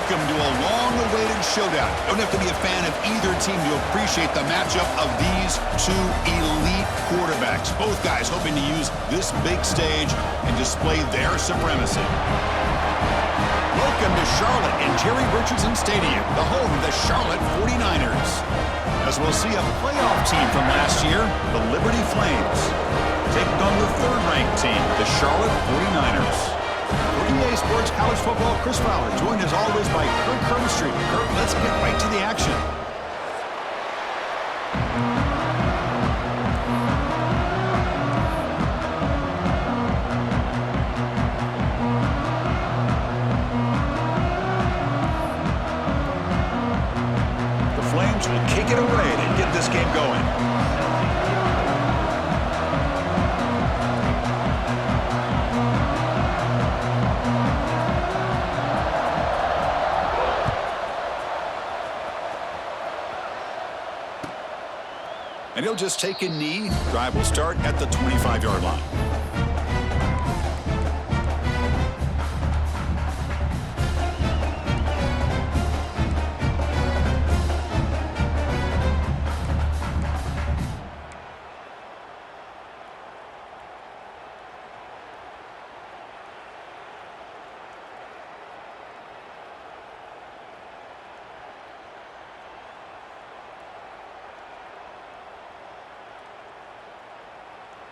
Welcome to a long-awaited showdown. Don't have to be a fan of either team to appreciate the matchup of these two elite quarterbacks. Both guys hoping to use this big stage and display their supremacy. Welcome to Charlotte and Jerry Richardson Stadium, the home of the Charlotte 49ers. As we'll see a playoff team from last year, the Liberty Flames, taking on the third-ranked team, the Charlotte 49ers. For EA Sports College Football, Chris Fowler, joined as always by Kirk Herbstreit. Kirk, let's get right to the action. The Flames will kick it away to get this game going. And he'll just take a knee. Drive will start at the 25-yard line.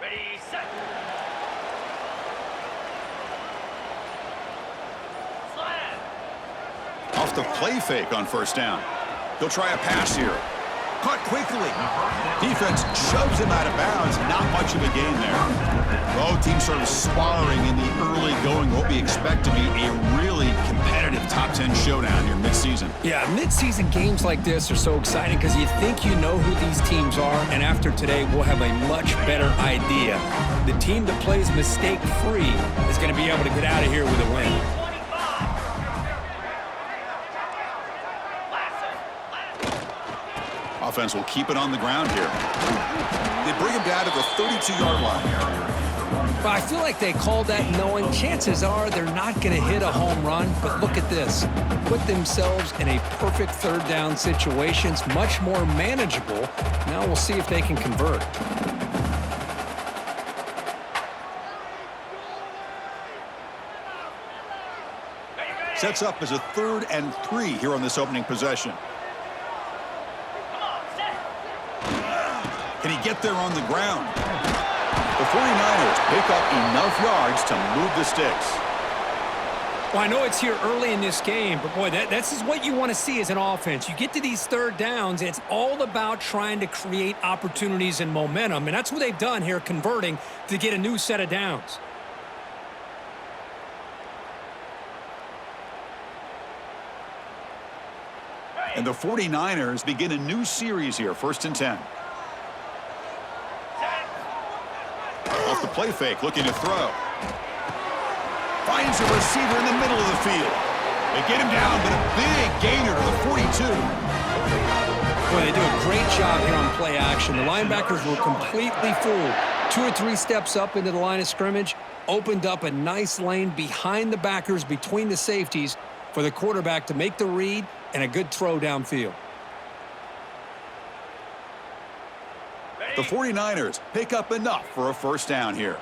Ready, set. Slam. Off the play fake on first down. He'll try a pass here. Caught quickly. Defense shoves him out of bounds. Not much of a gain there. Both teams sort of swallowing in the early going what we expect to be a really competitive top 10 showdown here midseason. Yeah, midseason games like this are so exciting because you think you know who these teams are, and after today, we'll have a much better idea. The team that plays mistake-free is going to be able to get out of here with a win. Offense will keep it on the ground here. They bring him down to the 32-yard line. But I feel like they called that knowing chances are they're not going to hit a home run. But look at this. Put themselves in a perfect third down situation. It's much more manageable. Now we'll see if they can convert. Sets up as a 3rd and 3 here on this opening possession. Can he get there on the ground? The 49ers pick up enough yards to move the sticks. Well, I know it's here early in this game, but boy, this is what you want to see as an offense. You get to these third downs, and it's all about trying to create opportunities and momentum, and that's what they've done here, converting to get a new set of downs. And the 49ers begin a new series here, 1st and 10. Off the play fake, looking to throw. Finds a receiver in the middle of the field. They get him down, but a big gainer to the 42. Boy, they do a great job here on play action. The linebackers were completely fooled. 2 or 3 steps up into the line of scrimmage, opened up a nice lane behind the backers, between the safeties, for the quarterback to make the read and a good throw downfield. The 49ers pick up enough for a 1st down here.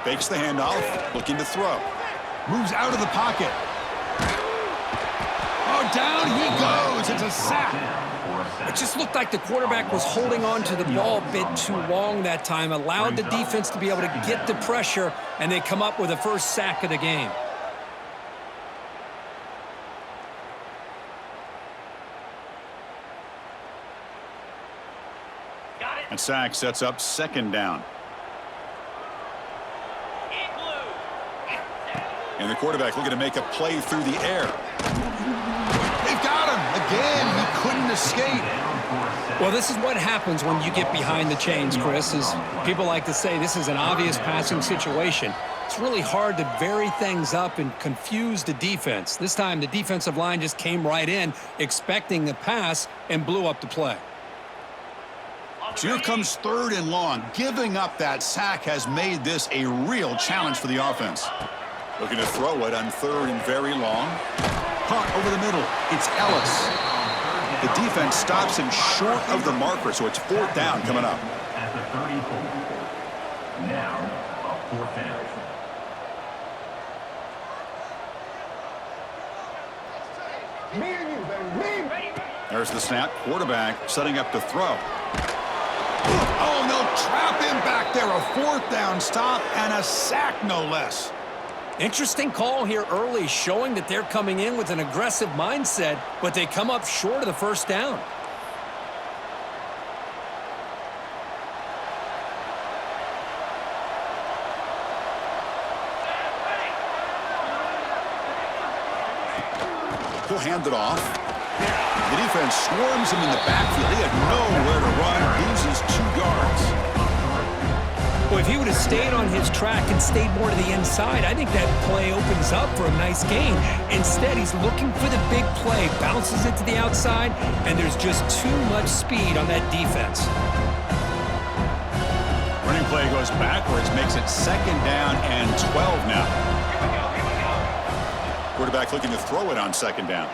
Fakes the handoff, looking to throw. Moves out of the pocket. Oh, down he goes. It's a sack. It just looked like the quarterback was holding on to the ball a bit too long that time, allowed the defense to be able to get the pressure, and they come up with the first sack of the game. And sack sets up 2nd down. And the quarterback looking to make a play through the air. They've got him again. He couldn't escape. Well, this is what happens when you get behind the chains, Chris. Is people like to say this is an obvious passing situation. It's really hard to vary things up and confuse the defense. This time, the defensive line just came right in, expecting the pass, and blew up the play. So here comes 3rd and long. Giving up that sack has made this a real challenge for the offense. Looking to throw it on third and very long. Caught over the middle. It's Ellis. The defense stops him short of the marker, so it's fourth down coming up. At the 34. Now, a fourth down. There's the snap. Quarterback setting up to throw. Oh, and they'll trap him back there. A fourth down stop and a sack, no less. Interesting call here early, showing that they're coming in with an aggressive mindset, but they come up short of the first down. He'll hand it off. The defense swarms him in the backfield. He had nowhere to run. Loses 2 yards. Well, if he would have stayed on his track and stayed more to the inside, I think that play opens up for a nice gain. Instead, he's looking for the big play, bounces it to the outside, and there's just too much speed on that defense. Running play goes backwards, makes it second down and 12 now. Quarterback looking to throw it on second down.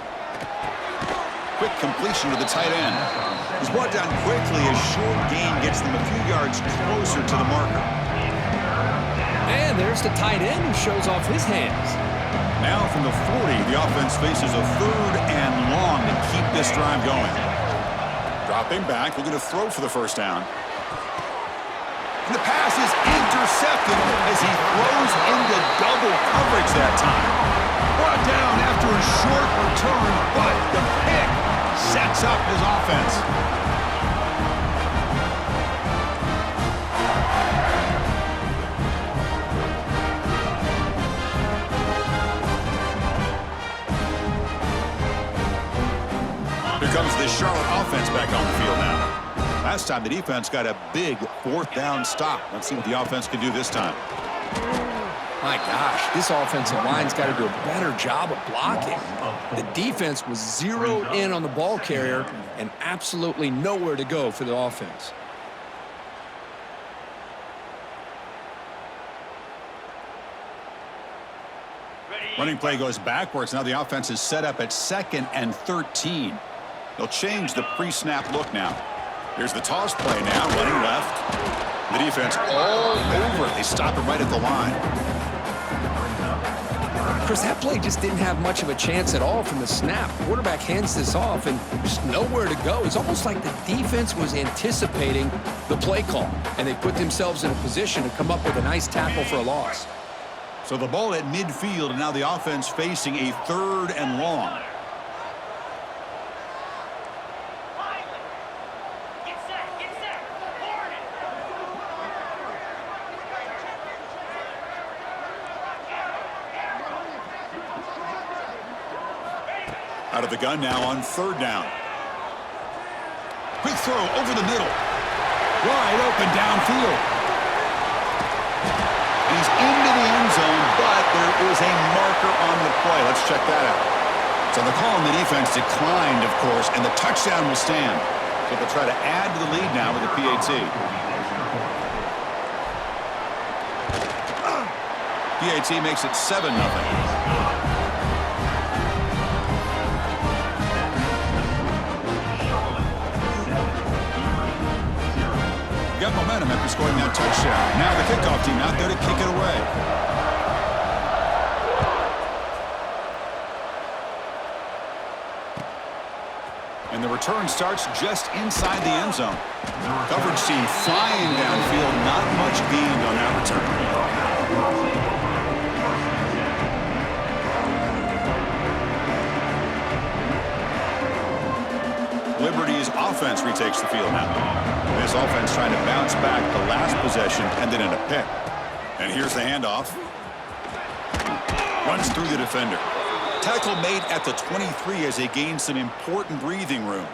Quick completion to the tight end. He's brought down quickly. A short gain gets them a few yards closer to the marker. And there's the tight end who shows off his hands. Now from the 40, the offense faces a third and long to keep this drive going. Dropping back, looking to throw for the first down. And the pass is intercepted as he throws into double coverage that time. Brought down after a short return, but the pick sets up his offense. Here comes the Charlotte offense back on the field now. Last time the defense got a big fourth down stop. Let's see what the offense can do this time. My gosh, this offensive line's got to do a better job of blocking. The defense was zeroed in on the ball carrier and absolutely nowhere to go for the offense. Running play goes backwards. Now the offense is set up at 2nd and 13. They'll change the pre-snap look now. Here's the toss play now, running left. The defense all over it. They stop it right at the line. Chris, that play just didn't have much of a chance at all from the snap. Quarterback hands this off and just nowhere to go. It's almost like the defense was anticipating the play call, and they put themselves in a position to come up with a nice tackle for a loss. So the ball at midfield, and now the offense facing a third and long. Out of the gun now on third down. Quick throw over the middle. Wide open downfield. He's into the end zone, but there is a marker on the play. Let's check that out. So the call on the defense declined, of course, and the touchdown will stand. So they'll try to add to the lead now with the PAT. PAT makes it 7-0. Got momentum after scoring that touchdown. Now the kickoff team out there to kick it away. And the return starts just inside the end zone. Coverage team flying downfield. Not much gained on that return. Liberty's offense retakes the field now. This offense trying to bounce back. The last possession ended in a pick. And here's the handoff. Runs through the defender. Tackle made at the 23 as they gain some important breathing room.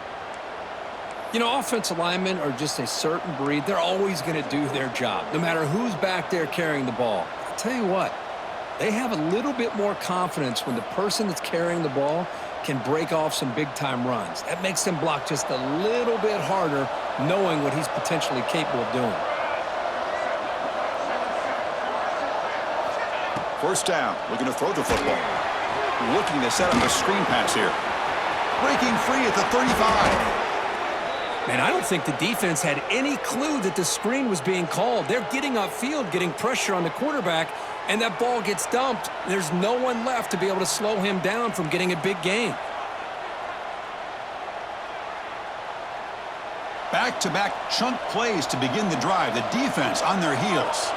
You know, offensive linemen are just a certain breed. They're always going to do their job, no matter who's back there carrying the ball. I'll tell you what, they have a little bit more confidence when the person that's carrying the ball can break off some big-time runs. That makes them block just a little bit harder, knowing what he's potentially capable of doing. First down, looking to throw the football. Looking to set up a screen pass here. Breaking free at the 35. Man, I don't think the defense had any clue that the screen was being called. They're getting upfield, getting pressure on the quarterback, and that ball gets dumped. There's no one left to be able to slow him down from getting a big gain. Back-to-back chunk plays to begin the drive. The defense on their heels.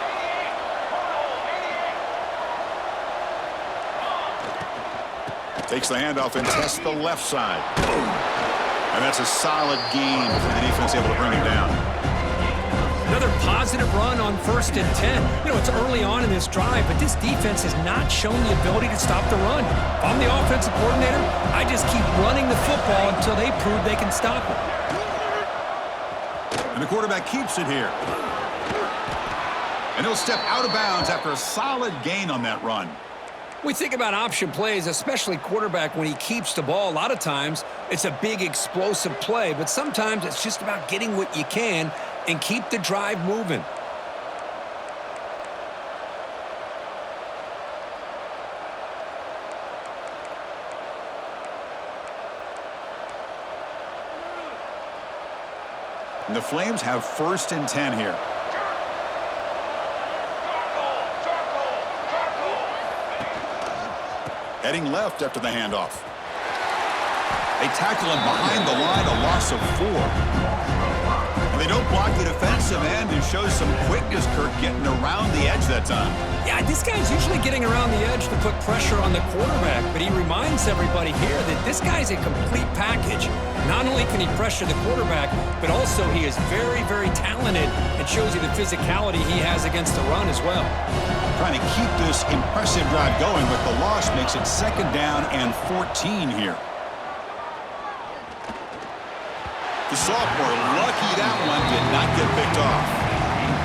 Takes the handoff and tests the left side. And that's a solid gain for the defense able to bring him down. Another positive run on 1st and 10. You know, it's early on in this drive, but this defense has not shown the ability to stop the run. If I'm the offensive coordinator, I just keep running the football until they prove they can stop it. And the quarterback keeps it here. And he'll step out of bounds after a solid gain on that run. We think about option plays, especially quarterback when he keeps the ball. A lot of times, it's a big explosive play, but sometimes it's just about getting what you can and keep the drive moving. And the Flames have 1st and 10 here. Heading left after the handoff. They tackle him behind the line, a loss of 4. And they don't block the defensive end and shows some quickness, Kirk, getting around the edge that time. Yeah, this guy's usually getting around the edge to put pressure on the quarterback, but he reminds everybody here that this guy's a complete package. Not only can he pressure the quarterback, but also he is very, very talented and shows you the physicality he has against the run as well. Trying to keep this impressive drive going, but the loss makes it 2nd down and 14 here. The sophomore, lucky that one did not get picked off.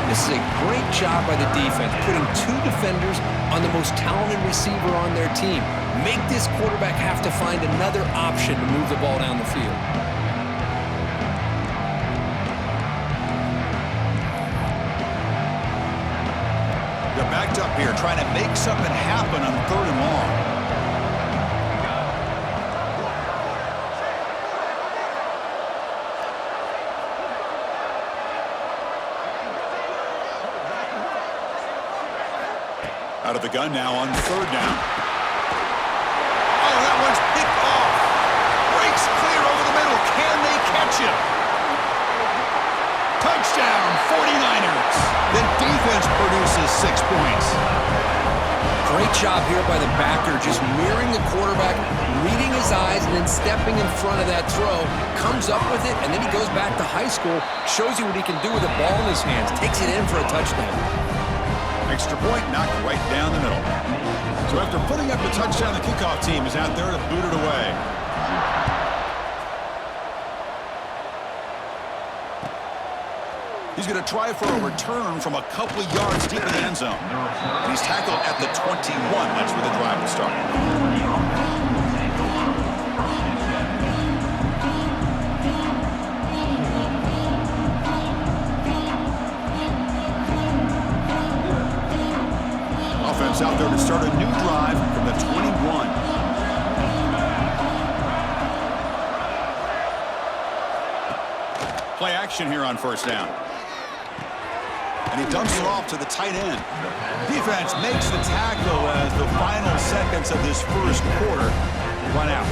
This is a great job by the defense, putting 2 defenders on the most talented receiver on their team. Make this quarterback have to find another option to move the ball down the field. They're backed up here, trying to make something happen on 3rd and long. Out of the gun now on 3rd down. Oh, that one's picked off. Breaks clear over the middle. Can they catch him? Touchdown, 49ers. The defense produces 6 points. Great job here by the backer, just mirroring the quarterback, reading his eyes, and then stepping in front of that throw. Comes up with it, and then he goes back to high school, shows you what he can do with the ball in his hands, takes it in for a touchdown. Extra point knocked right down the middle. So after putting up the touchdown, the kickoff team is out there to boot it away. He's going to try for a return from a couple of yards deep in the end zone. And he's tackled at the 21. That's where the drive will start. Offense out there to start a new drive from the 21. Play action here on 1st down. And he dumps it off to the tight end. Defense makes the tackle as the final seconds of this 1st quarter run out.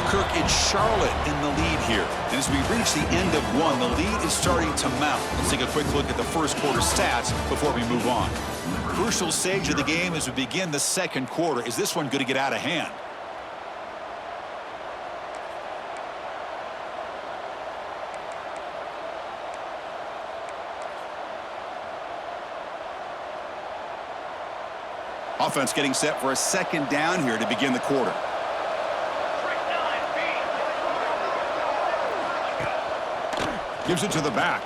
Kirk, it's Charlotte in the lead here. And as we reach the end of 1, the lead is starting to mount. Let's take a quick look at the 1st quarter stats before we move on. Crucial stage of the game as we begin the 2nd quarter. Is this one going to get out of hand? Offense getting set for a 2nd down here to begin the quarter. Gives it to the back.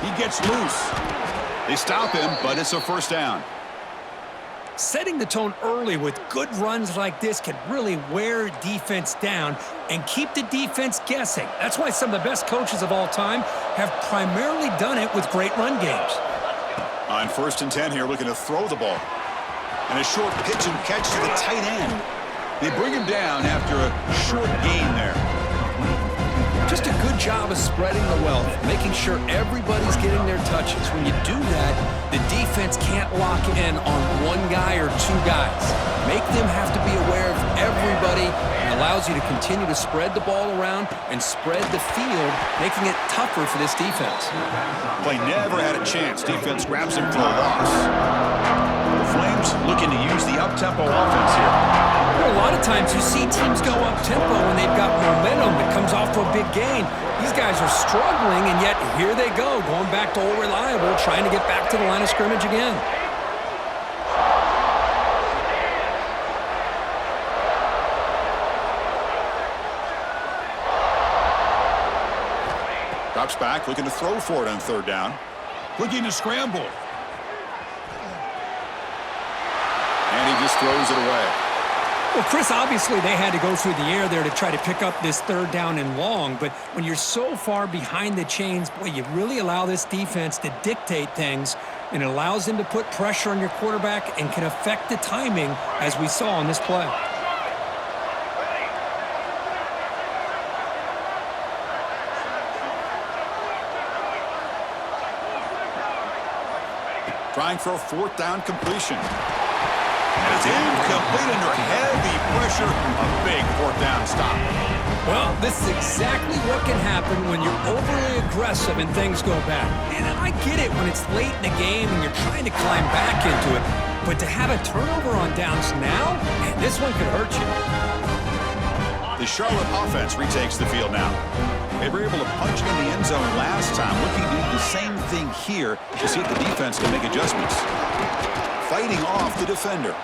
He gets loose. They stop him, but it's a 1st down. Setting the tone early with good runs like this can really wear defense down and keep the defense guessing. That's why some of the best coaches of all time have primarily done it with great run games. On 1st and 10 here, looking to throw the ball. And a short pitch and catch to the tight end. They bring him down after a short gain there. Just a good job of spreading the wealth, making sure everybody's getting their touches. When you do that, the defense can't lock in on one guy or two guys. Make them have to be aware of everybody, and allows you to continue to spread the ball around and spread the field, making it tougher for this defense. Play never had a chance. Defense grabs him for a loss. The Flames looking to use the up-tempo offense here. A lot of times you see teams go up-tempo when they've got momentum that comes off to a big gain. These guys are struggling, and yet here they go, going back to old reliable, trying to get back to the line of scrimmage again. Drops back, looking to throw for it on 3rd down. Looking to scramble. And he just throws it away. Well, Chris, obviously they had to go through the air there to try to pick up this 3rd down and long, but when you're so far behind the chains, boy, you really allow this defense to dictate things, and it allows them to put pressure on your quarterback and can affect the timing, as we saw on this play. Trying for a 4th down completion. And it's incomplete under heavy pressure. A big 4th down stop. Well, this is exactly what can happen when you're overly aggressive and things go bad. And I get it when it's late in the game and you're trying to climb back into it. But to have a turnover on downs now, man, this one could hurt you. The Charlotte offense retakes the field now. They were able to punch it in the end zone last time. Looking to do the same thing here to see if the defense can make adjustments. Fighting off the defender.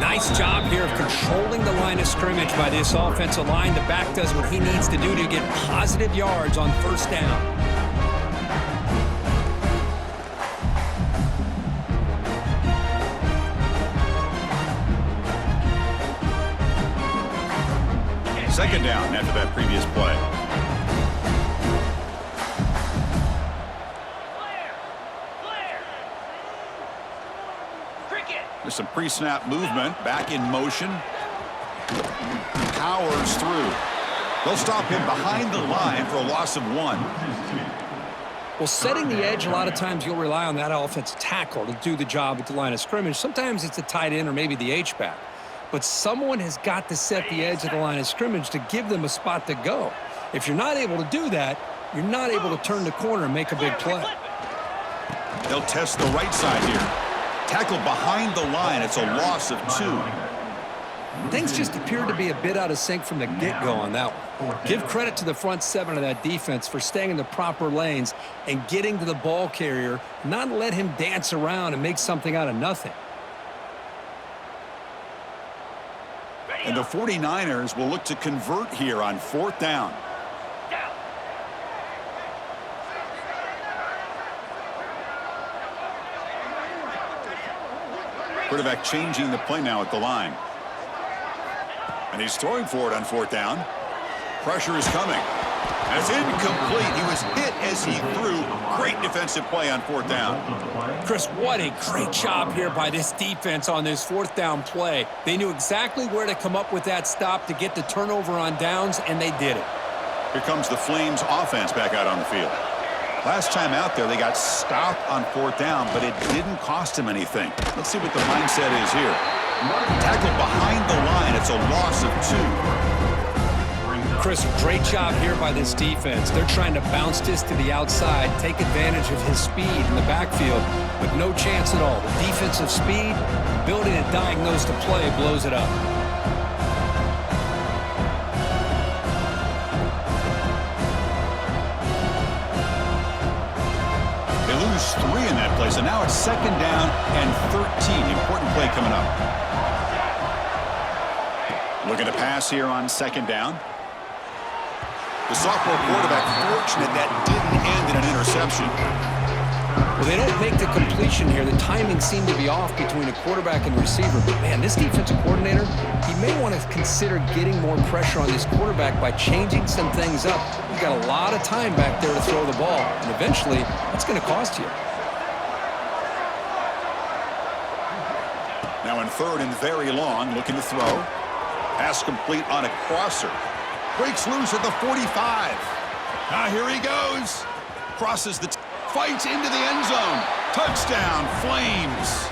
Nice job here of controlling the line of scrimmage by this offensive line. The back does what he needs to do to get positive yards on 1st down. Second down after that previous play. There's some pre-snap movement. Back in motion. Powers through. They'll stop him behind the line for a loss of 1. Well, setting the edge, a lot of times you'll rely on that offensive tackle to do the job at the line of scrimmage. Sometimes it's a tight end or maybe the H-back. But someone has got to set the edge of the line of scrimmage to give them a spot to go. If you're not able to do that, you're not able to turn the corner and make a big play. They'll test the right side here. Tackled behind the line. It's a loss of 2. Things just appear to be a bit out of sync from the get-go on that one. Give credit to the front 7 of that defense for staying in the proper lanes and getting to the ball carrier, not let him dance around and make something out of nothing. And the 49ers will look to convert here on 4th down. Quarterback changing the play now at the line. And he's throwing for it on 4th down. Pressure is coming. That's incomplete. He was hit as he threw. Great defensive play on 4th down. Chris, what a great job here by this defense on this 4th down play. They knew exactly where to come up with that stop to get the turnover on downs, and they did it. Here comes the Flames offense back out on the field. Last time out there, they got stopped on 4th down, but it didn't cost them anything. Let's see what the mindset is here. Tackled behind the line. It's a loss of 2. Chris, great job here by this defense. They're trying to bounce this to the outside, take advantage of his speed in the backfield, but no chance at all. The defensive speed, ability to diagnose the play, blows it up. They lose 3 in that play, so now it's 2nd down and 13. Important play coming up. Looking to pass here on 2nd down. The sophomore quarterback fortunate that didn't end in an interception. Well, they don't make the completion here. The timing seemed to be off between the quarterback and the receiver. But, man, this defensive coordinator, he may want to consider getting more pressure on this quarterback by changing some things up. You've got a lot of time back there to throw the ball, and eventually that's going to cost you. Now in third and very long, looking to throw. Pass complete on a crosser. Breaks loose at the 45. Now here he goes. Crosses the fights into the end zone. Touchdown, Flames.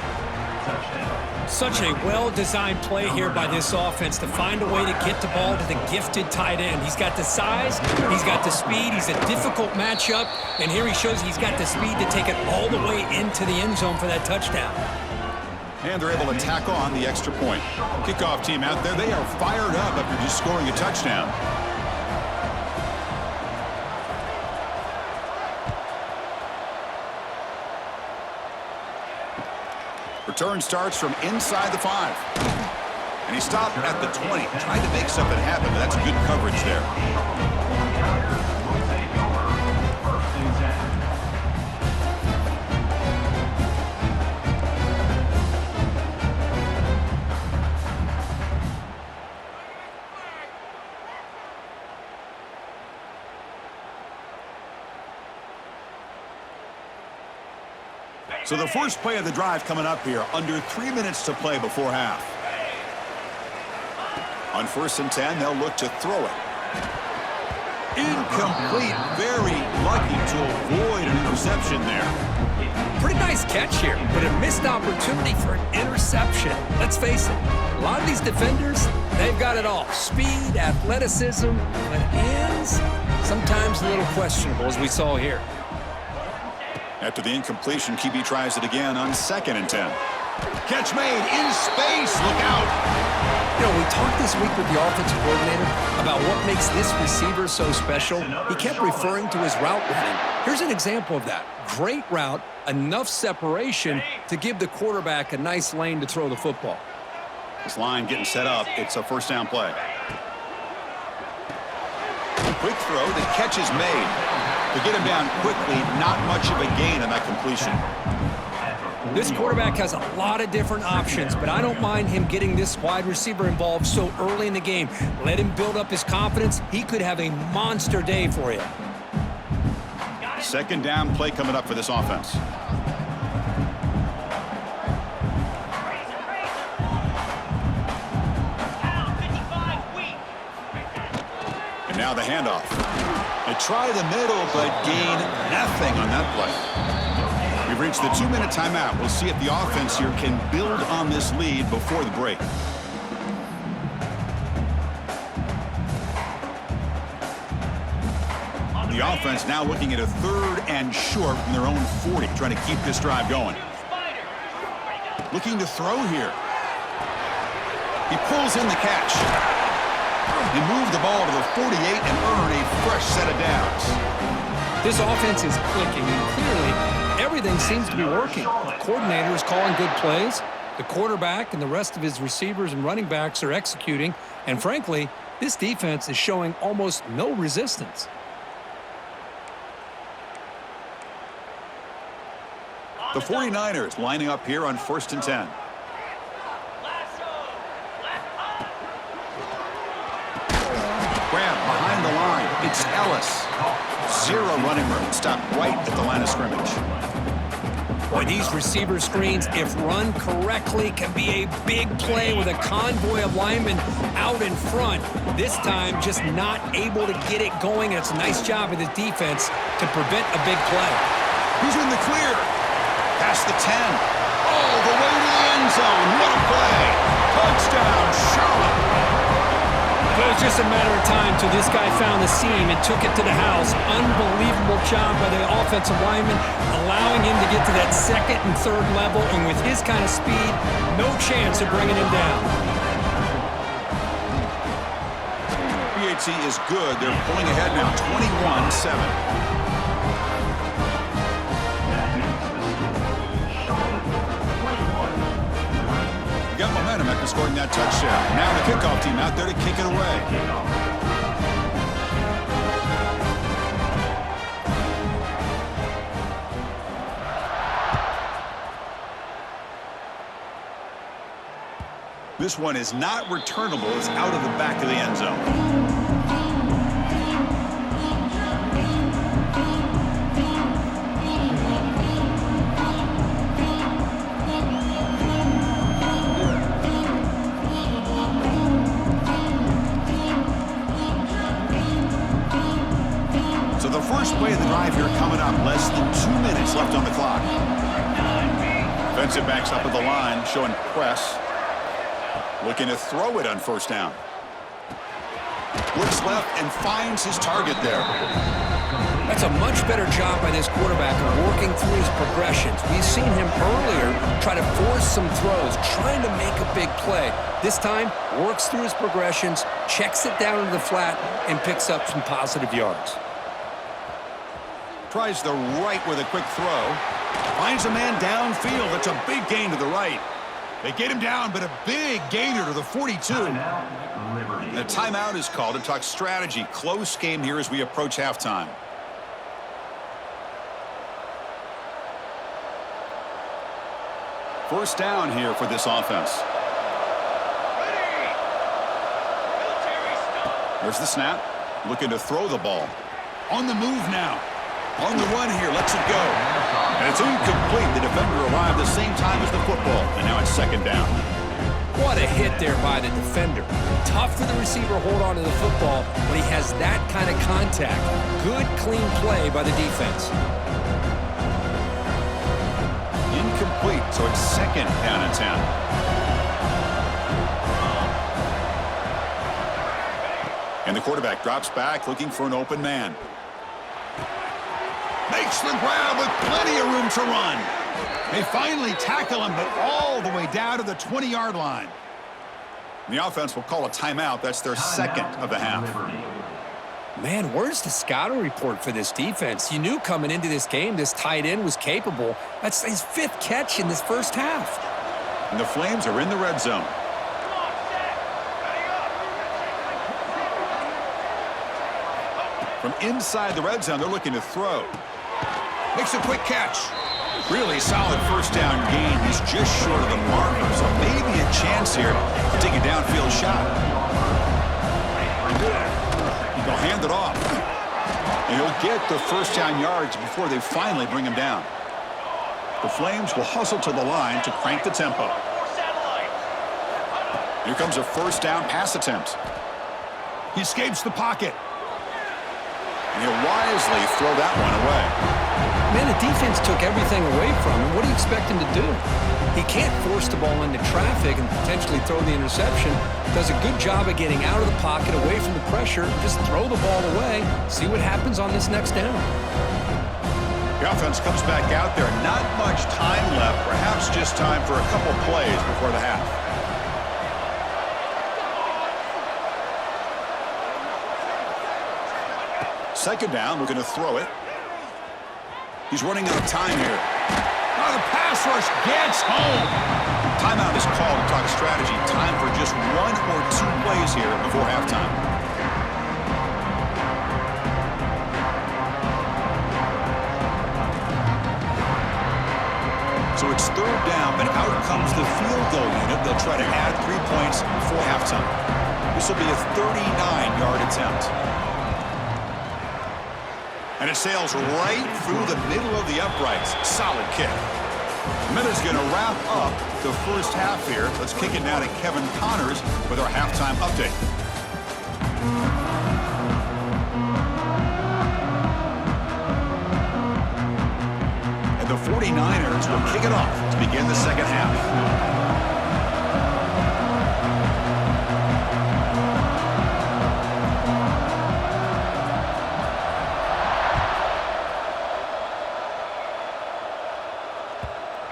Such a well-designed play here by this offense to find a way to get the ball to the gifted tight end. He's got the size, he's got the speed, he's a difficult matchup, and here he shows he's got the speed to take it all the way into the end zone for that touchdown. And they're able to tack on the extra point. Kickoff team out there, they are fired up after just scoring a touchdown. Return starts from inside the 5. And he stopped at the 20. Tried to make something happen, but that's good coverage there. So the first play of the drive coming up here, under 3 minutes to play before half. On 1st and 10, they'll look to throw it. Incomplete, very lucky to avoid an interception there. Pretty nice catch here, but a missed opportunity for an interception. Let's face it, a lot of these defenders, they've got it all. Speed, athleticism, but hands, sometimes a little questionable, as we saw here. After the incompletion, QB tries it again on 2nd and 10. Catch made in space. Look out. You know, we talked this week with the offensive coordinator about what makes this receiver so special. He kept referring to his route running. Here's an example of that. Great route, enough separation to give the quarterback a nice lane to throw the football. This line getting set up. It's a first down play. Quick throw. The catch is made. To get him down quickly, not much of a gain on that completion. This quarterback has a lot of different options, but I don't mind him getting this wide receiver involved so early in the game. Let him build up his confidence. He could have a monster day for you. 2nd down play coming up for this offense. And now the handoff. They try the middle, but gain nothing on that play. We've reached the 2-minute timeout. We'll see if the offense here can build on this lead before the break. The offense now looking at a 3rd and short from their own 40, trying to keep this drive going. Looking to throw here. He pulls in the catch. They move the ball to the 48 and earn a fresh set of downs. This offense is clicking, and clearly everything seems to be working. The coordinator is calling good plays. The quarterback and the rest of his receivers and running backs are executing. And frankly, this defense is showing almost no resistance. The 49ers lining up here on 1st and 10. Graham behind the line. It's Ellis. 0 running room. Stopped right at the line of scrimmage. Boy, these receiver screens, if run correctly, can be a big play with a convoy of linemen out in front. This time, just not able to get it going. It's a nice job of the defense to prevent a big play. Who's in the clear? Past the 10. All the way to the end zone. What a play. Touchdown, Charlotte. It was just a matter of time till this guy found the seam and took it to the house. Unbelievable job by the offensive lineman, allowing him to get to that 2nd and 3rd level, and with his kind of speed, no chance of bringing him down. BHC is good. They're pulling ahead now, 21-7. Got momentum after scoring that touchdown. Now the kickoff team out there to kick it away. This one is not returnable. It's out of the back of the end zone. So the first play of the drive here coming up. Less than 2 minutes left on the clock. Defensive backs up at the line, showing press. Looking to throw it on first down. Looks left and finds his target there. That's a much better job by this quarterback of working through his progressions. We've seen him earlier try to force some throws, trying to make a big play. This time, works through his progressions, checks it down into the flat, and picks up some positive yards. Tries the right with a quick throw. Finds a man downfield. That's a big gain to the right. They get him down, but a big gainer to the 42. And a timeout is called to talk strategy. Close game here as we approach halftime. First down here for this offense. There's the snap. Looking to throw the ball. On the move now. On the run here, lets it go. And it's incomplete. The defender arrived the same time as the football. And now it's second down. What a hit there by the defender. Tough for the receiver to hold on to the football when he has that kind of contact. Good, clean play by the defense. Incomplete, so it's second down and 10. And the quarterback drops back, looking for an open man. Makes the grab with plenty of room to run. They finally tackle him, but all the way down to the 20-yard line. The offense will call a timeout. That's their second of the half. Man, where's the scouting report for this defense? You knew coming into this game this tight end was capable. That's his 5th catch in this first half. And the Flames are in the red zone. From inside the red zone, they're looking to throw. Makes a quick catch. Really solid first down gain. He's just short of the marker, so maybe a chance here to take a downfield shot. He'll hand it off. And he'll get the first down yards before they finally bring him down. The Flames will hustle to the line to crank the tempo. Here comes a first down pass attempt. He escapes the pocket. And he'll wisely throw that one away. Man, the defense took everything away from him. What do you expect him to do? He can't force the ball into traffic and potentially throw the interception. Does a good job of getting out of the pocket, away from the pressure. Just throw the ball away. See what happens on this next down. The offense comes back out there. Not much time left. Perhaps just time for a couple plays before the half. Second down, we're going to throw it. He's running out of time here. Oh, the pass rush gets home. Timeout is called to talk strategy. Time for just 1 or 2 plays here before halftime. So it's third down, but out comes the field goal unit. They'll try to add 3 points before halftime. This will be a 39-yard attempt. And it sails right through the middle of the uprights. Solid kick. Minute's going to wrap up the first half here. Let's kick it now to Kevin Connors with our halftime update. And the 49ers will kick it off to begin the second half.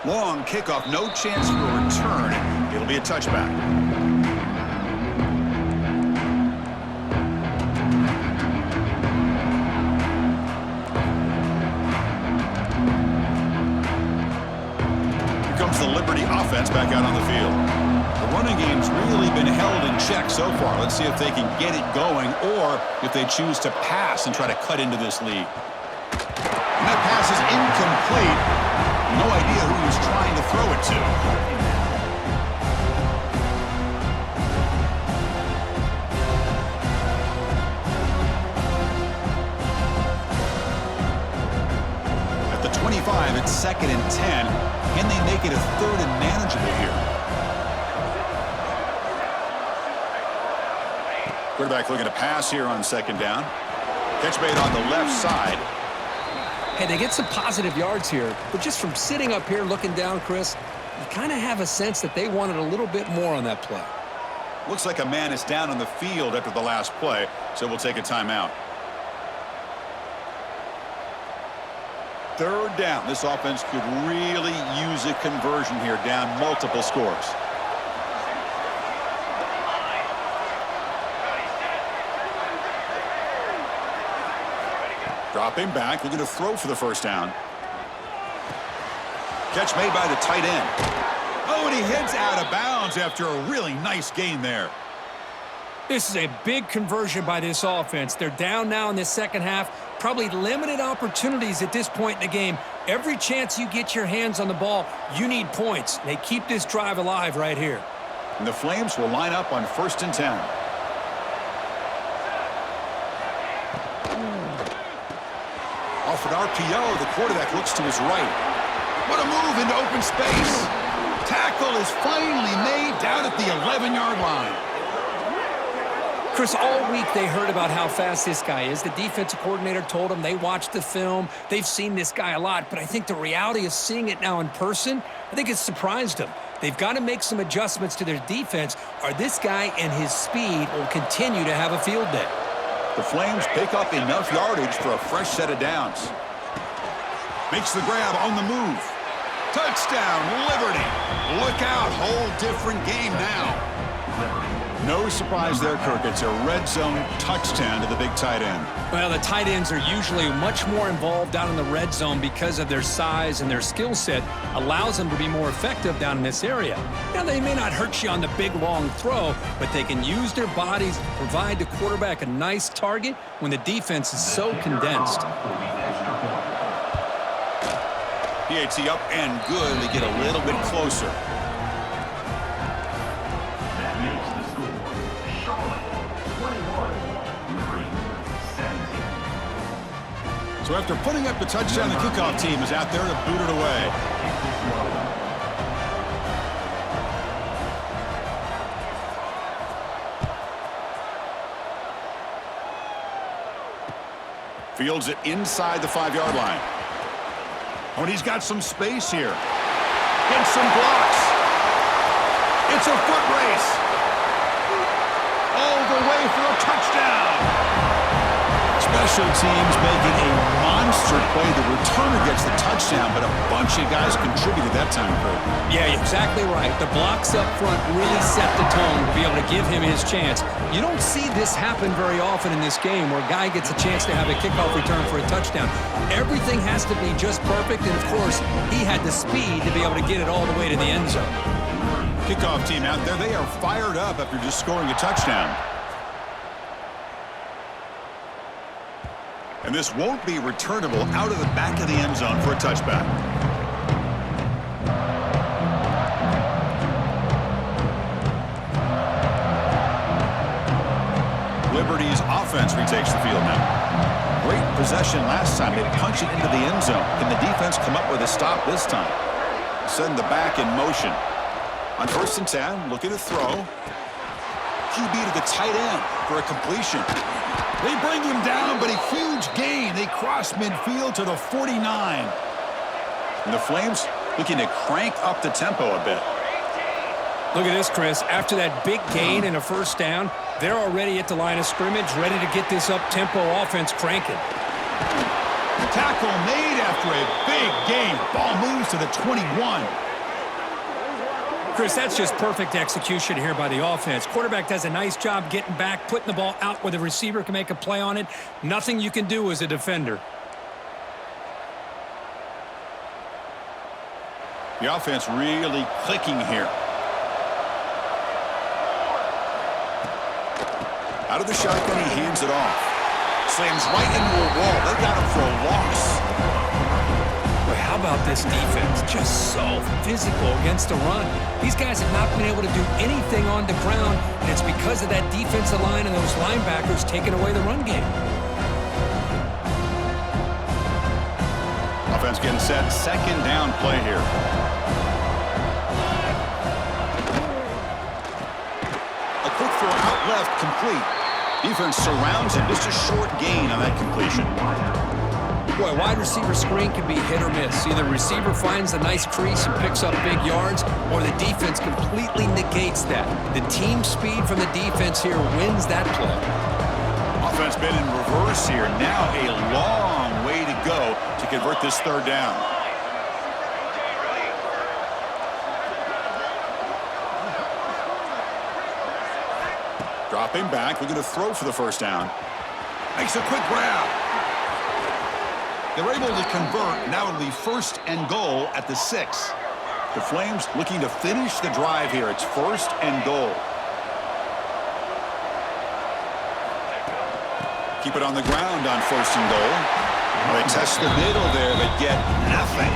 Long kickoff, no chance for a return. It'll be a touchback. Here comes the Liberty offense back out on the field. The running game's really been held in check so far. Let's see if they can get it going or if they choose to pass and try to cut into this lead. And that pass is incomplete. No idea who he was trying to throw it to. 25, it's 2nd and 10. Can they make it a 3rd and manageable here? Quarterback looking to pass here on 2nd down. Catch made on the left side. Hey, they get some positive yards here, but just from sitting up here looking down, Chris, you kind of have a sense that they wanted a little bit more on that play. Looks like a man is down on the field after the last play, so we'll take a timeout. 3rd down. This offense could really use a conversion here, down multiple scores. Dropping back, looking to throw for the 1st down. Catch made by the tight end. Oh, and he heads out of bounds after a really nice gain there. This is a big conversion by this offense. They're down now in the second half. Probably limited opportunities at this point in the game. Every chance you get your hands on the ball, you need points. They keep this drive alive right here. And the Flames will line up on 1st and 10. Off an RPO, the quarterback looks to his right. What a move into open space. Tackle is finally made down at the 11-yard line. Chris, all week they heard about how fast this guy is. The defensive coordinator told them they watched the film. They've seen this guy a lot, but I think the reality of seeing it now in person, I think it's surprised them. They've got to make some adjustments to their defense, or this guy and his speed will continue to have a field day. The Flames pick up enough yardage for a fresh set of downs. Makes the grab on the move. Touchdown, Liberty. Look out, whole different game now. No surprise there, Kirk. It's a red zone touchdown to the big tight end. Well, the tight ends are usually much more involved down in the red zone because of their size, and their skill set allows them to be more effective down in this area. Now, they may not hurt you on the big, long throw, but they can use their bodies to provide the quarterback a nice target when the defense is so condensed. PAT up and good. They get a little bit closer. So after putting up the touchdown, the kickoff team is out there to boot it away. Fields it inside the 5-yard line. Oh, and he's got some space here. Gets some blocks. It's a foot race. All the way for a touchdown. Special teams making a monster play. The returner gets the touchdown, but a bunch of guys contributed that time, Kurt. Yeah, you're exactly right. The blocks up front really set the tone to be able to give him his chance. You don't see this happen very often in this game where a guy gets a chance to have a kickoff return for a touchdown. Everything has to be just perfect, and of course, he had the speed to be able to get it all the way to the end zone. Kickoff team out there, they are fired up after just scoring a touchdown. And this won't be returnable out of the back of the end zone for a touchback. Liberty's offense retakes the field now. Great possession last time. They punch it into the end zone. Can the defense come up with a stop this time? Send the back in motion. On 1st and 10, looking to throw. QB to the tight end for a completion. They bring him down, but a huge gain. They cross midfield to the 49. And the Flames looking to crank up the tempo a bit. Look at this, Chris. After that big gain and a 1st down, they're already at the line of scrimmage, ready to get this up-tempo offense cranking. Tackle made after a big gain. Ball moves to the 21. Chris, that's just perfect execution here by the offense. Quarterback does a nice job getting back, putting the ball out where the receiver can make a play on it. Nothing you can do as a defender. The offense really clicking here. Out of the shotgun, he hands it off. Slams right into a wall. They got him for a loss. But how about this defense? Just so physical against the run. These guys have not been able to do anything on the ground, and it's because of that defensive line and those linebackers taking away the run game. Offense getting set. Second down play here. A quick throw out left, complete. Defense surrounds him. Just a short gain on that completion. Boy, wide receiver screen can be hit or miss. Either receiver finds a nice crease and picks up big yards, or the defense completely negates that. The team speed from the defense here wins that play. Offense been in reverse here. Now a long way to go to convert this third down. Dropping back, looking to throw for the first down. Makes a quick grab. They're able to convert. Now it'll be first and goal at the 6. The Flames looking to finish the drive here. It's first and goal. Keep it on the ground on first and goal. Well, they test the middle there, but get nothing.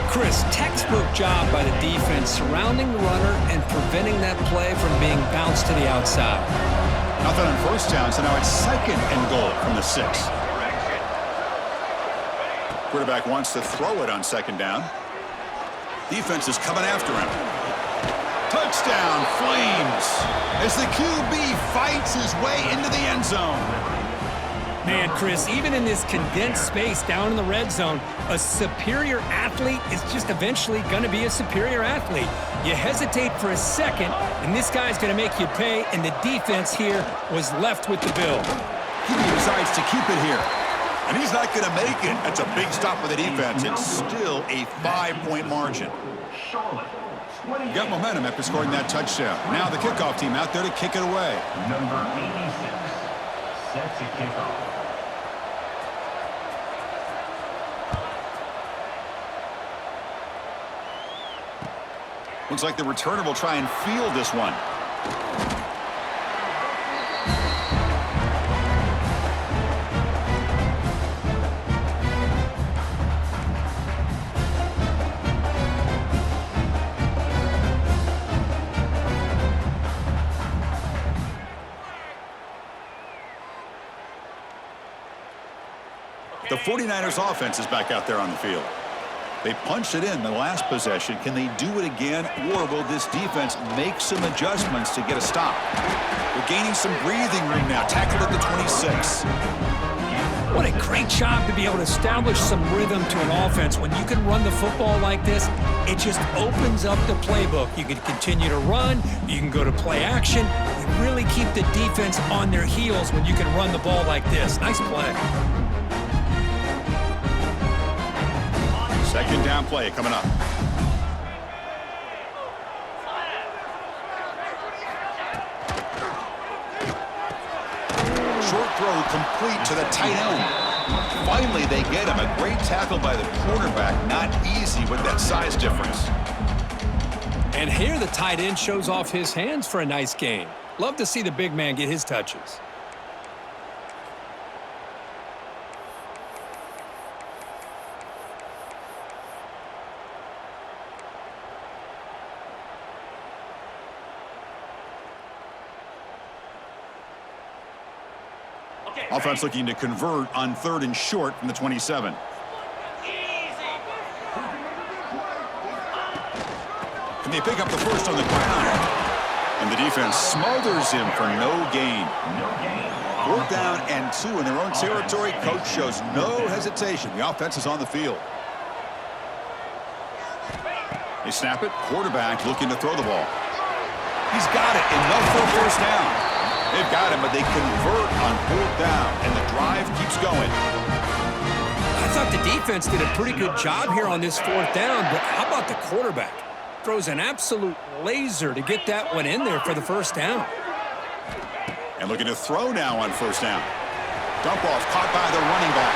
Chris, textbook job by the defense surrounding the runner and preventing that play from being bounced to the outside. Nothing on first down, so now it's second and goal from the 6. Quarterback wants to throw it on second down. Defense is coming after him. Touchdown, Flames, as the QB fights his way into the end zone. Man, Chris, even in this condensed space down in the red zone, a superior athlete is just eventually going to be a superior athlete. You hesitate for a second, and this guy's going to make you pay, and the defense here was left with the bill. He decides to keep it here, and he's not going to make it. That's a big stop for the defense. It's still a 5-point margin. You got momentum after scoring that touchdown. Now the kickoff team out there to kick it away. Number 86 set to kick off. Looks like the returner will try and field this one. The 49ers offense is back out there on the field. They punched it in the last possession. Can they do it again, or will this defense make some adjustments to get a stop? They're gaining some breathing room now. Tackled at the 26. What a great job to be able to establish some rhythm to an offense. When you can run the football like this, it just opens up the playbook. You can continue to run. You can go to play action. You really keep the defense on their heels when you can run the ball like this. Nice play. Second down play coming up. Short throw complete to the tight end. Finally, they get him. A great tackle by the cornerback. Not easy with that size difference. And here the tight end shows off his hands for a nice gain. Love to see the big man get his touches. Offense looking to convert on third and short from the 27. Can they pick up the first on the ground? And the defense smothers him for no gain. 4th down and 2 in their own territory. Coach shows no hesitation. The offense is on the field. They snap it. Quarterback looking to throw the ball. He's got it. Enough for a first down. They've got him, but they convert on 4th down, and the drive keeps going. I thought the defense did a pretty good job here on this 4th down, but how about the quarterback? Throws an absolute laser to get that one in there for the first down. And looking to throw now on first down. Dump off caught by the running back.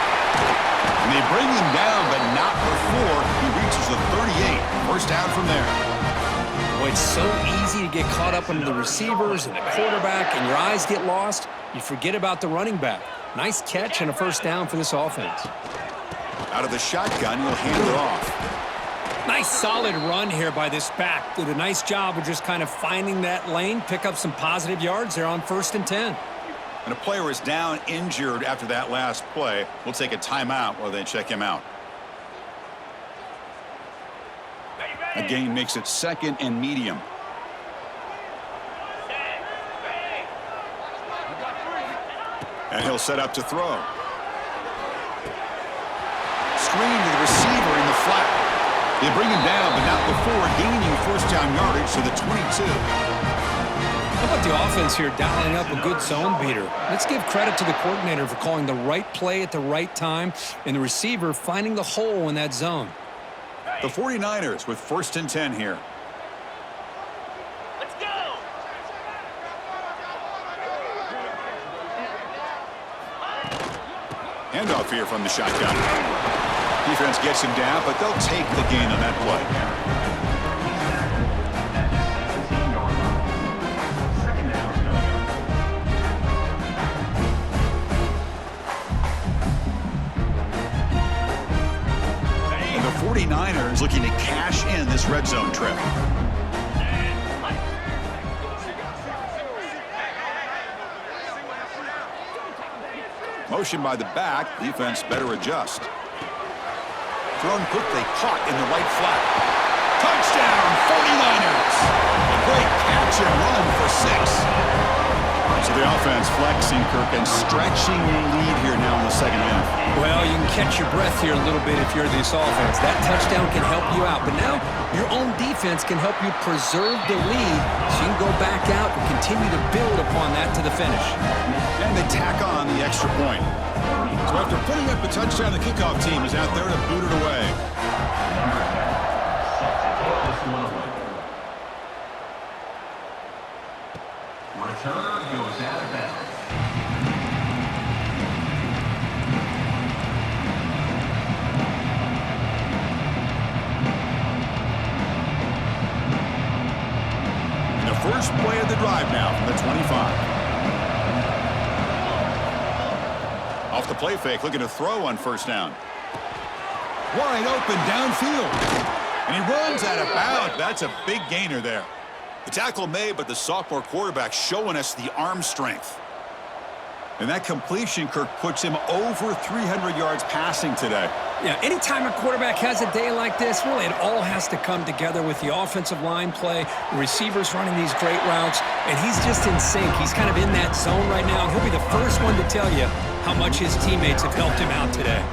And they bring him down, but not before he reaches the 38. First down from there. Boy, it's so easy to get caught up under the receivers and the quarterback, and your eyes get lost. You forget about the running back. Nice catch and a first down for this offense. Out of the shotgun, he'll hand it off. Nice solid run here by this back. Did a nice job of just kind of finding that lane, pick up some positive yards there on 1st and 10. And a player is down injured after that last play. We'll take a timeout while they check him out. A gain makes it second and medium. And he'll set up to throw. Screen to the receiver in the flat. They bring him down, but not before gaining first down yardage to the 22. How about the offense here dialing up a good zone beater? Let's give credit to the coordinator for calling the right play at the right time and the receiver finding the hole in that zone. The 49ers with 1st and 10 here. Let's go! Handoff here from the shotgun. Defense gets him down, but they'll take the gain on that play. And the 49ers looking to cash in this red zone trip. Motion by the back. Defense better adjust. Thrown quickly, caught in the right flat. Touchdown, 49ers! A great catch and run for 6. So the offense flexing, Kirk, and stretching the lead here now in the second half. Well, you can catch your breath here a little bit if you're this offense. That touchdown can help you out, but now your own defense can help you preserve the lead so you can go back out and continue to build upon that to the finish. And they tack on the extra point. So after putting up a touchdown, the kickoff team is out there to boot it away. Return goes out of bounds. And the first play of the drive now from the 25. Off the play fake, looking to throw on first down. Wide open downfield. And he runs out of bounds. That's a big gainer there. The tackle made, but the sophomore quarterback showing us the arm strength. And that completion, Kirk, puts him over 300 yards passing today. Yeah, anytime a quarterback has a day like this, really it all has to come together with the offensive line play, the receivers running these great routes, and he's just in sync. He's kind of in that zone right now, and he'll be the first one to tell you how much his teammates have helped him out today.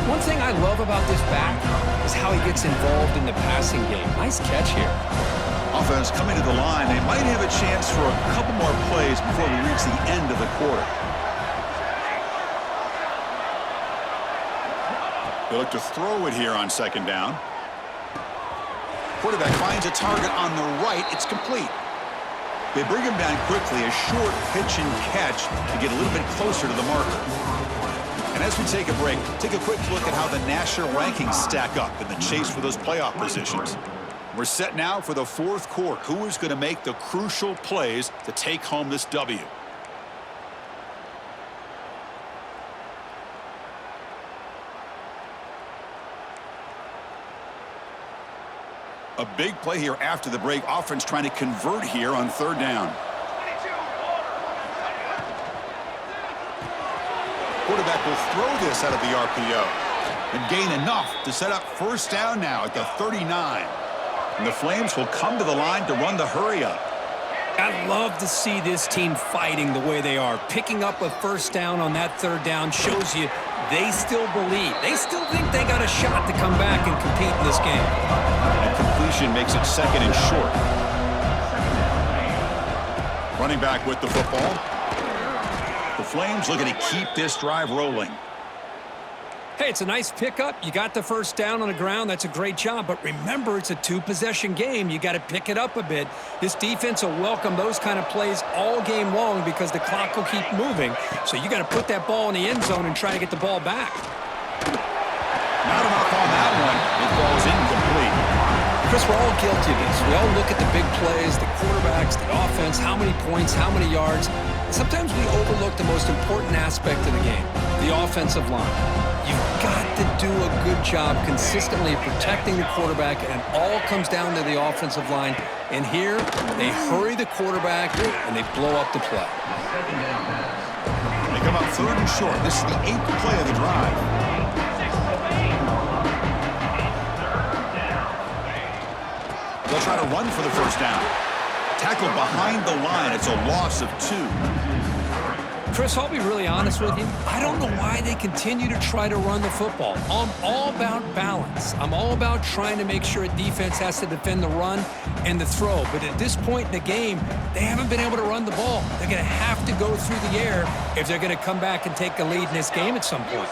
One thing I love about this back is how he gets involved in the passing game. Nice catch here. Offense coming to the line. They might have a chance for a couple more plays before we reach the end of the quarter. They look to throw it here on second down. Quarterback finds a target on the right. It's complete. They bring him down quickly, a short pitch and catch to get a little bit closer to the marker. And as we take a break, take a quick look at how the national rankings stack up in the chase for those playoff positions. We're set now for the fourth quarter. Who is going to make the crucial plays to take home this W? A big play here after the break. Offense trying to convert here on third down. Quarterback will throw this out of the RPO and gain enough to set up first down now at the 39. And the Flames will come to the line to run the hurry up. I love to see this team fighting the way they are. Picking up a first down on that third down shows you they still believe. They still think they got a shot to come back and compete in this game. And completion makes it second and short. Running back with the football. The Flames looking to keep this drive rolling. Hey, it's a nice pickup. You got the first down on the ground. That's a great job. But remember, it's a two-possession game. You got to pick it up a bit. This defense will welcome those kind of plays all game long because the clock will keep moving. So you got to put that ball in the end zone and try to get the ball back. Not enough on that one. It falls incomplete. Chris, we're all guilty of this. We all look at the big plays, the quarterbacks, the offense, how many points, how many yards. And sometimes we overlook the most important aspect of the game, the offensive line. You've got to do a good job consistently protecting the quarterback, and it all comes down to the offensive line. And here, they hurry the quarterback, and they blow up the play. They come up third and short. This is the 8th play of the drive. They'll try to run for the first down. Tackled behind the line. It's a loss of 2. Chris, I'll be really honest with you. I don't know why they continue to try to run the football. I'm all about balance. I'm all about trying to make sure a defense has to defend the run and the throw. But at this point in the game, they haven't been able to run the ball. They're going to have to go through the air if they're going to come back and take a lead in this game at some point.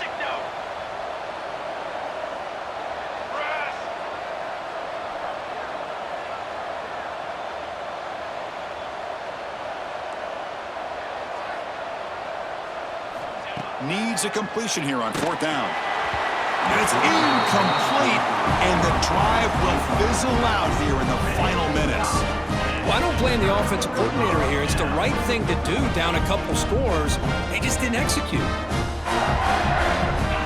Needs a completion here on 4th down. And it's incomplete, and the drive will fizzle out here in the final minutes. Well, I don't blame the offensive coordinator here. It's the right thing to do down a couple scores. They just didn't execute.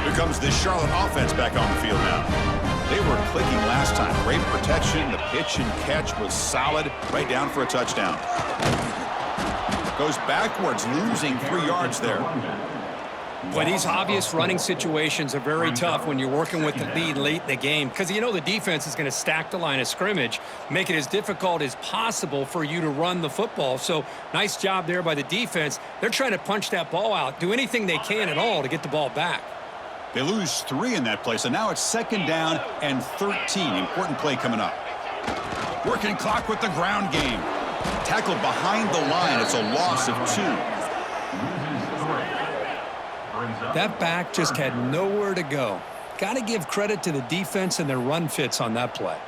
Here comes the Charlotte offense back on the field now. They were clicking last time. Great protection. The pitch and catch was solid. Right down for a touchdown. Goes backwards, losing 3 yards there. Boy, these obvious running situations are very tough when you're working with the lead late in the game because you know the defense is going to stack the line of scrimmage, make it as difficult as possible for you to run the football. So nice job there by the defense. They're trying to punch that ball out, do anything they can at all to get the ball back. They lose 3 in that play, so now it's 2nd down and 13. Important play coming up. Working clock with the ground game. Tackled behind the line. It's a loss of 2. That back just had nowhere to go. Got to give credit to the defense and their run fits on that play.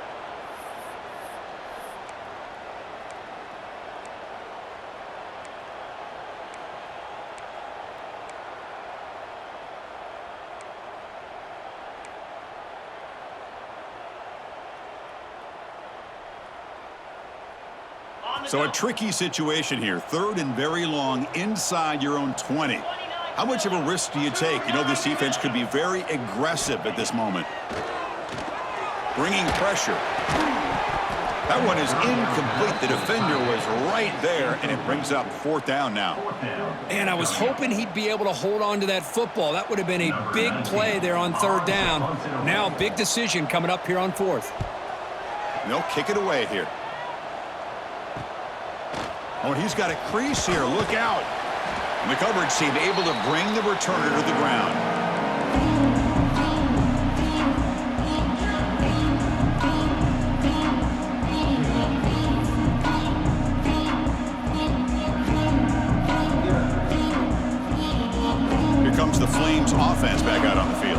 So a tricky situation here. 3rd and very long inside your own 20. How much of a risk do you take? You know this defense could be very aggressive at this moment. Bringing pressure. That one is incomplete. The defender was right there, and it brings up 4th down now. And I was hoping he'd be able to hold on to that football. That would have been a big play there on 3rd down. Now big decision coming up here on 4th. And they'll kick it away here. Oh, and he's got a crease here. Look out. And the coverage team able to bring the returner to the ground. Here comes the Flames offense back out on the field.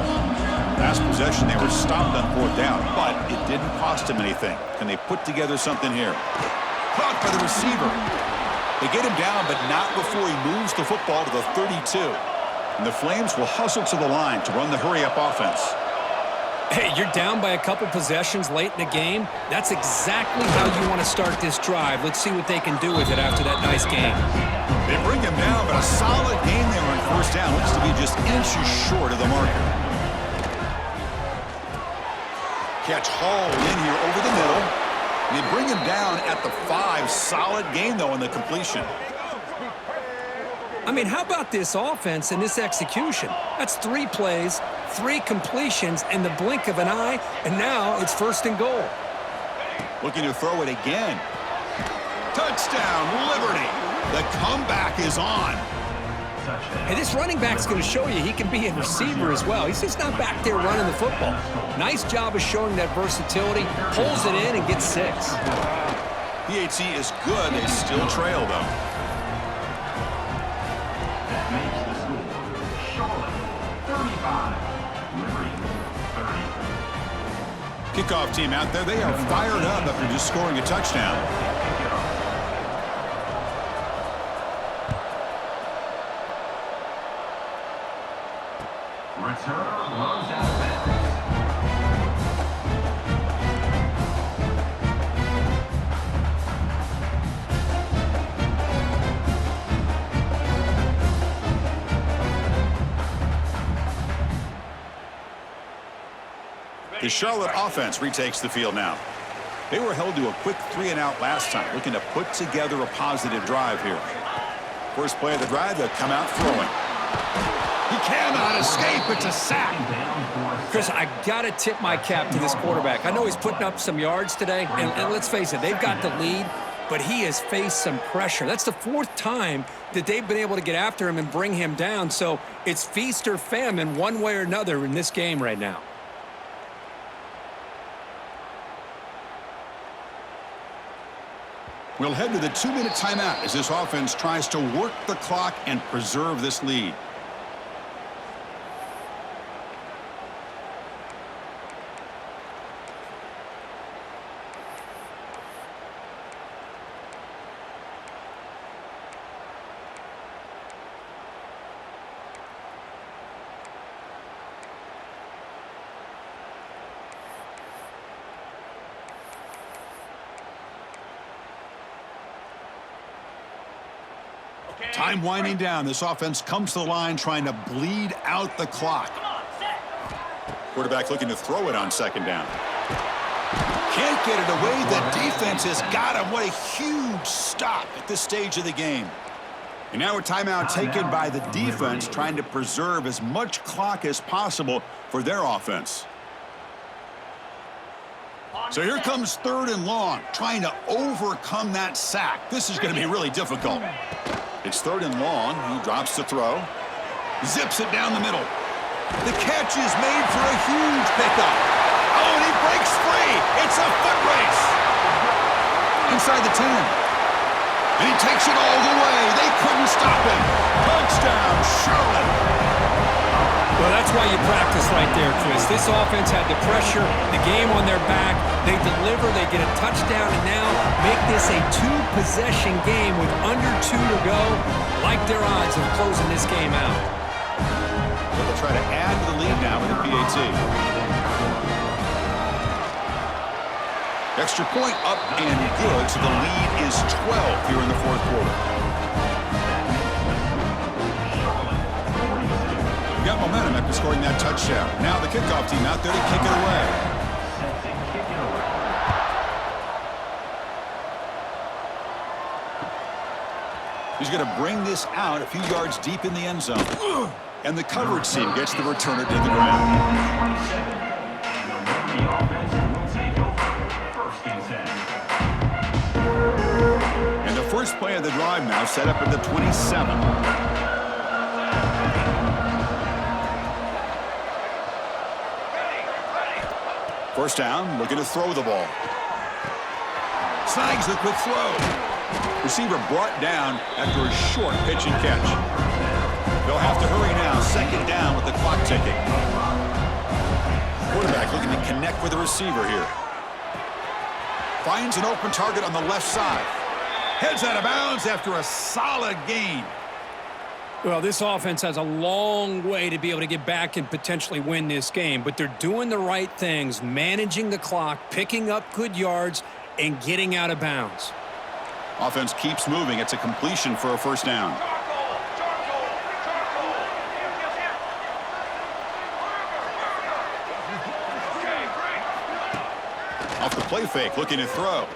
Last possession, they were stopped on 4th down, but it didn't cost them anything. Can they put together something here? Caught by the receiver. They get him down, but not before he moves the football to the 32. And the Flames will hustle to the line to run the hurry-up offense. Hey, you're down by a couple possessions late in the game. That's exactly how you want to start this drive. Let's see what they can do with it after that nice game. They bring him down, but a solid game there on 1st down. Looks to be just inches short of the marker. Catch hauled in here over the middle. They bring him down at the 5. Solid game, though, in the completion. I mean, how about this offense and this execution? That's 3 plays, 3 completions in the blink of an eye, and now it's 1st and goal. Looking to throw it again. Touchdown, Liberty. The comeback is on. Hey, this running back's going to show you he can be a receiver as well. He's just not back there running the football. Nice job of showing that versatility. Pulls it in and gets 6. PHC is good. They still trail, though. That makes the score Charlotte 35, Liberty 30. Kickoff team out there. They are fired up after just scoring a touchdown. Return runs out of bounds. The Charlotte offense retakes the field now. They were held to a quick 3-and-out last time, looking to put together a positive drive here. First play of the drive, they'll come out throwing. He cannot escape. It's a sack. Chris, I got to tip my cap to this quarterback. I know he's putting up some yards today, and let's face it, they've got the lead, but he has faced some pressure. That's the fourth time that they've been able to get after him and bring him down. So it's feast or famine one way or another in this game right now. We'll head to the 2-minute timeout as this offense tries to work the clock and preserve this lead. Time winding down. This offense comes to the line trying to bleed out the clock. Quarterback looking to throw it on second down. Can't get it away. The defense has got him. What a huge stop at this stage of the game. And now a timeout taken by the defense trying to preserve as much clock as possible for their offense. So here comes 3rd and long, trying to overcome that sack. This is going to be really difficult. It's 3rd and long. He drops the throw. Zips it down the middle. The catch is made for a huge pickup. Oh, and he breaks free. It's a foot race. Inside the 10. And he takes it all the way. They couldn't stop him. Touchdown, Charlotte. Well, that's why you practice right there, Chris. This offense had the pressure, the game on their back. They deliver, they get a touchdown, and now make this a 2-possession game with under 2 to go. Like their odds of closing this game out. They'll try to add to the lead now with a PAT. Extra point up and good, so the lead is 12 here in the 4th quarter. Got momentum after scoring that touchdown. Now the kickoff team out there to kick it away. He's going to bring this out a few yards deep in the end zone. And the coverage team gets the returner to the ground. And the first play of the drive now set up at the 27. First down, looking to throw the ball. Snags the quick throw. Receiver brought down after a short pitch and catch. They'll have to hurry now. 2nd down with the clock ticking. Quarterback looking to connect with the receiver here. Finds an open target on the left side. Heads out of bounds after a solid gain. Well, this offense has a long way to be able to get back and potentially win this game, but they're doing the right things, managing the clock, picking up good yards, and getting out of bounds. Offense keeps moving. It's a completion for a first down. Off the play fake, looking to throw.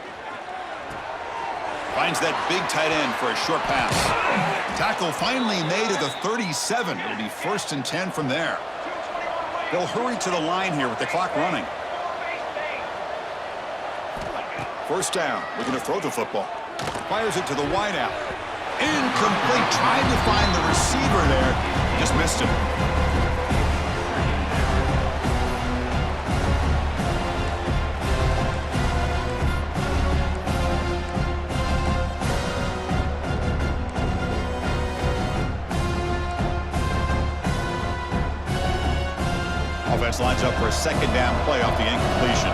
Finds that big tight end for a short pass. Tackle finally made at the 37. It'll be 1st and 10 from there. They'll hurry to the line here with the clock running. First down, looking to throw the football. Fires it to the wideout. Incomplete. Trying to find the receiver there. Just missed him. Offense lines up for a 2nd down play off the incompletion.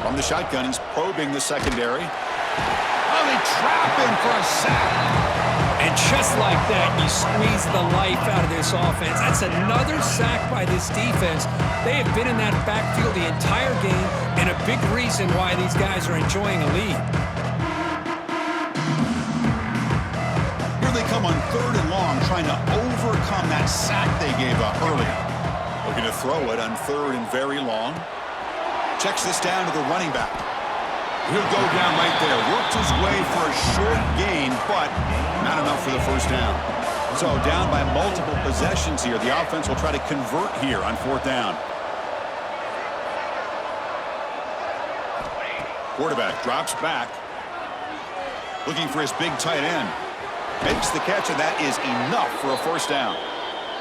From the shotgun, he's probing the secondary. Oh, they trap him for a sack. And just like that, you squeeze the life out of this offense. That's another sack by this defense. They have been in that backfield the entire game, and a big reason why these guys are enjoying a lead. Here they come on 3rd and long, trying to overcome that sack they gave up earlier. Looking to throw it on 3rd and very long. Checks this down to the running back. He'll go down right there. Worked his way for a short gain, but not enough for the first down. So down by multiple possessions here. The offense will try to convert here on 4th down. Quarterback drops back. Looking for his big tight end. Makes the catch, and that is enough for a 1st down.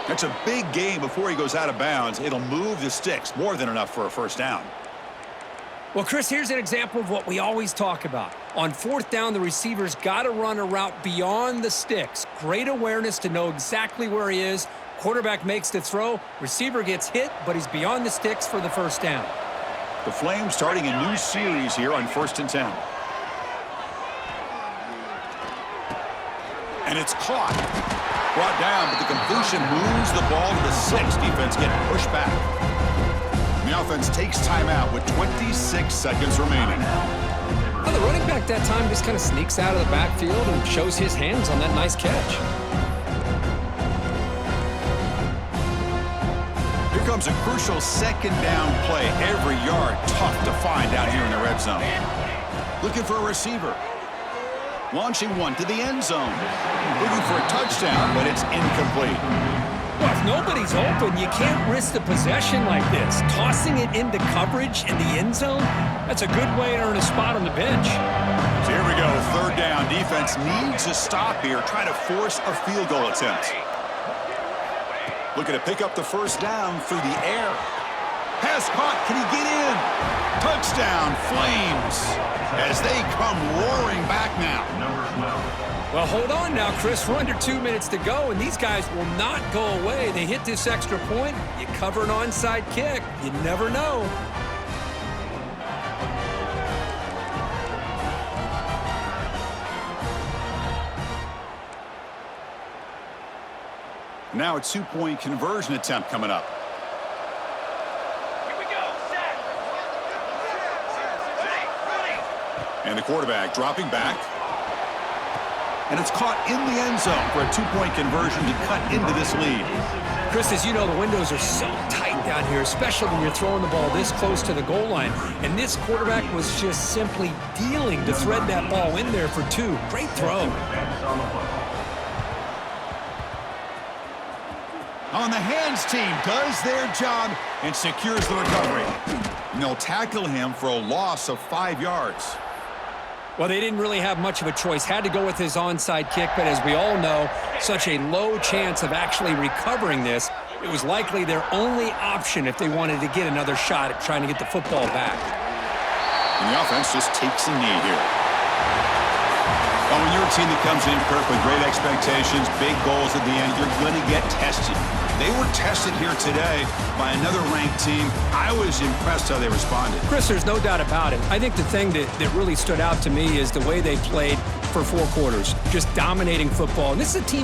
That's a big gain before he goes out of bounds. It'll move the sticks. More than enough for a 1st down. Well, Chris, here's an example of what we always talk about. On 4th down, the receiver's got to run a route beyond the sticks. Great awareness to know exactly where he is. Quarterback makes the throw. Receiver gets hit, but he's beyond the sticks for the 1st down. The Flames starting a new series here on 1st and 10. And it's caught. Brought down, but the completion moves the ball to the 6. Defense getting pushed back. The offense takes timeout with 26 seconds remaining. Well, the running back that time just kind of sneaks out of the backfield and shows his hands on that nice catch. Here comes a crucial 2nd down play. Every yard tough to find out here in the red zone. Looking for a receiver. Launching one to the end zone. Looking for a touchdown, but it's incomplete. Well, if nobody's open, you can't risk the possession like this. Tossing it into coverage in the end zone, that's a good way to earn a spot on the bench. So here we go, 3rd down. Defense needs a stop here. Try to force a field goal attempt. Looking to pick up the 1st down through the air. Pass caught. Can he get in? Touchdown, Flames, as they come roaring back now. Well, hold on now, Chris. We're under 2 minutes to go, and these guys will not go away. They hit this extra point. You cover an onside kick. You never know. Now a 2-point conversion attempt coming up. Here we go. Set. Ready. And the quarterback dropping back. And it's caught in the end zone for a 2-point conversion to cut into this lead. Chris, as you know, the windows are so tight down here, especially when you're throwing the ball this close to the goal line. And this quarterback was just simply dealing to thread that ball in there for 2. Great throw. On the hands team does their job and secures the recovery. And they'll tackle him for a loss of 5 yards. Well, they didn't really have much of a choice. Had to go with his onside kick, but as we all know, such a low chance of actually recovering this. It was likely their only option if they wanted to get another shot at trying to get the football back. And the offense just takes a knee here. Well, when you're a team that comes in, Kirk, with great expectations, big goals at the end, you're going to get tested. They were tested here today by another ranked team. I was impressed how they responded. Chris, there's no doubt about it. I think the thing that really stood out to me is the way they played for 4 quarters, just dominating football. And this is a team